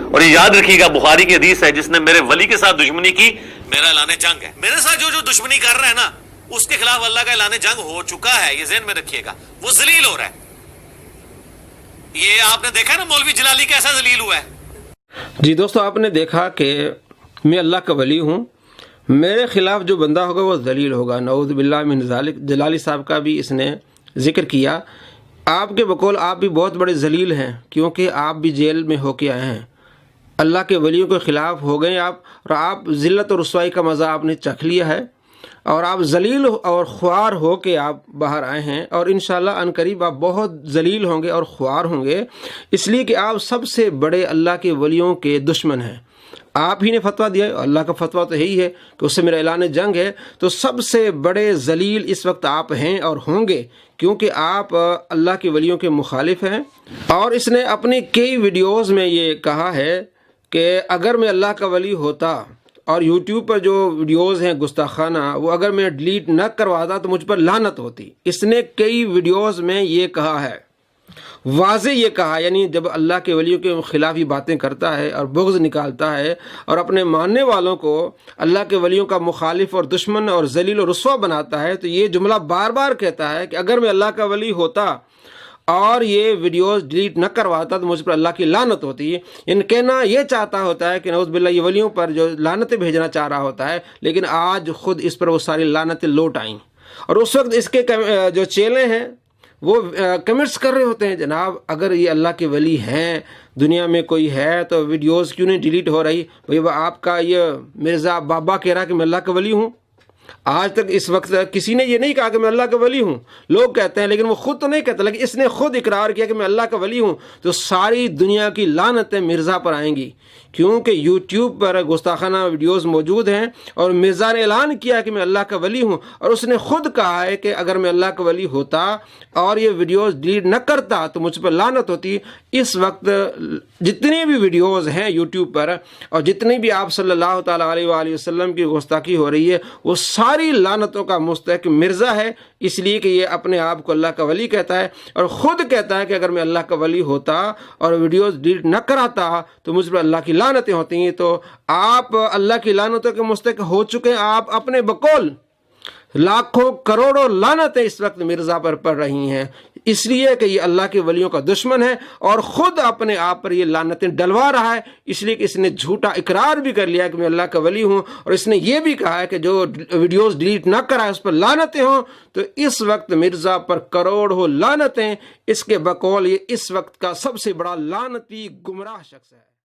اور یہ یاد رکھیے گا، بخاری کی حدیث ہے، جس نے میرے ولی کے ساتھ دشمنی کی میرا اعلان جنگ ہے۔ میرے ساتھ جو دشمنی کر رہا ہے نا، اس کے خلاف اللہ کا اعلان جنگ ہو چکا ہے، یہ ذہن میں رکھیے گا، وہ ذلیل ہو رہا ہے۔ یہ آپ نے دیکھا نا مولوی جلالی کیسا ذلیل ہوا ہے۔ جی دوستو، آپ نے دیکھا کہ میں اللہ کا ولی ہوں، میرے خلاف جو بندہ ہوگا وہ ذلیل ہوگا، نعوذ باللہ من ذالک۔ جلالی صاحب کا بھی اس نے ذکر کیا۔ آپ کے بقول آپ بھی بہت بڑے ذلیل ہیں، کیونکہ آپ بھی جیل میں ہو کے آئے ہیں، اللہ کے ولیوں کے خلاف ہو گئے آپ، اور آپ ذلت اور رسوائی کا مزہ آپ نے چکھ لیا ہے، اور آپ ذلیل اور خوار ہو کے آپ باہر آئے ہیں، اور انشاءاللہ عنقریب آپ بہت ذلیل ہوں گے اور خوار ہوں گے، اس لیے کہ آپ سب سے بڑے اللہ کے ولیوں کے دشمن ہیں۔ آپ ہی نے فتویٰ دیا ہے، اللہ کا فتویٰ تو یہی ہے کہ اس سے میرا اعلان جنگ ہے، تو سب سے بڑے ذلیل اس وقت آپ ہیں اور ہوں گے، کیونکہ آپ اللہ کے ولیوں کے مخالف ہیں۔ اور اس نے اپنی کئی ویڈیوز میں یہ کہا ہے کہ اگر میں اللہ کا ولی ہوتا اور یوٹیوب پر جو ویڈیوز ہیں گستاخانہ، وہ اگر میں ڈیلیٹ نہ کرواتا تو مجھ پر لعنت ہوتی۔ اس نے کئی ویڈیوز میں یہ کہا ہے، واضح یہ کہا، یعنی جب اللہ کے ولیوں کے خلاف یہ باتیں کرتا ہے اور بغض نکالتا ہے اور اپنے ماننے والوں کو اللہ کے ولیوں کا مخالف اور دشمن اور ذلیل و رسوا بناتا ہے، تو یہ جملہ بار بار کہتا ہے کہ اگر میں اللہ کا ولی ہوتا اور یہ ویڈیوز ڈیلیٹ نہ کرواتا تو مجھ پر اللہ کی لعنت ہوتی۔ ان کہنا یہ چاہتا ہوتا ہے کہ نعوذ باللہ یہ ولیوں پر جو لعنتیں بھیجنا چاہ رہا ہوتا ہے، لیکن آج خود اس پر وہ ساری لعنتیں لوٹ آئیں، اور اس وقت اس کے جو چیلے ہیں وہ کمنٹس کر رہے ہوتے ہیں، جناب اگر یہ اللہ کے ولی ہیں، دنیا میں کوئی ہے، تو ویڈیوز کیوں نہیں ڈیلیٹ ہو رہی؟ بھئی وہ آپ کا یہ مرزا بابا کہہ رہا کہ میں اللہ کا ولی ہوں۔ آج تک اس وقت کسی نے یہ نہیں کہا کہ میں اللہ کا ولی ہوں، لوگ کہتے ہیں، لیکن وہ خود تو نہیں کہتا، لیکن اس نے خود اقرار کیا کہ میں اللہ کا ولی ہوں، تو ساری دنیا کی لعنتیں مرزا پر آئیں گی، کیونکہ یوٹیوب پر گستاخانہ ویڈیوز موجود ہیں، اور مرزا نے اعلان کیا کہ میں اللہ کا ولی ہوں، اور اس نے خود کہا ہے کہ اگر میں اللہ کا ولی ہوتا اور یہ ویڈیوز ڈیلیٹ نہ کرتا تو مجھ پر لعنت ہوتی۔ اس وقت جتنی بھی ویڈیوز ہیں یوٹیوب پر اور جتنی بھی آپ صلی اللہ تعالیٰ علیہ وآلہ وسلم کی گستاخی ہو رہی ہے، وہ ساری لعنتوں کا مستحق مرزا ہے، اس لیے کہ یہ اپنے آپ کو اللہ کا ولی کہتا ہے، اور خود کہتا ہے کہ اگر میں اللہ کا ولی ہوتا اور ویڈیوز ڈیلیٹ نہ کراتا تو مجھ پر اللہ کی لعنتیں ہوتی ہیں۔ تو آپ اللہ کی لعنتوں کے مستحق ہو چکے ہیں، آپ اپنے بقول لاکھوں کروڑوں لعنتیں اس وقت مرزا پر پڑ رہی ہیں، اس لیے کہ یہ اللہ کے ولیوں کا دشمن ہے، اور خود اپنے آپ پر یہ لعنتیں ڈلوا رہا ہے، اس لیے کہ اس نے جھوٹا اقرار بھی کر لیا کہ میں اللہ کا ولی ہوں، اور اس نے یہ بھی کہا ہے کہ جو ویڈیوز ڈیلیٹ نہ کرائے اس پر لعنتیں ہوں۔ تو اس وقت مرزا پر کروڑوں لعنتیں، اس کے بقول یہ اس وقت کا سب سے بڑا لعنتی گمراہ شخص ہے۔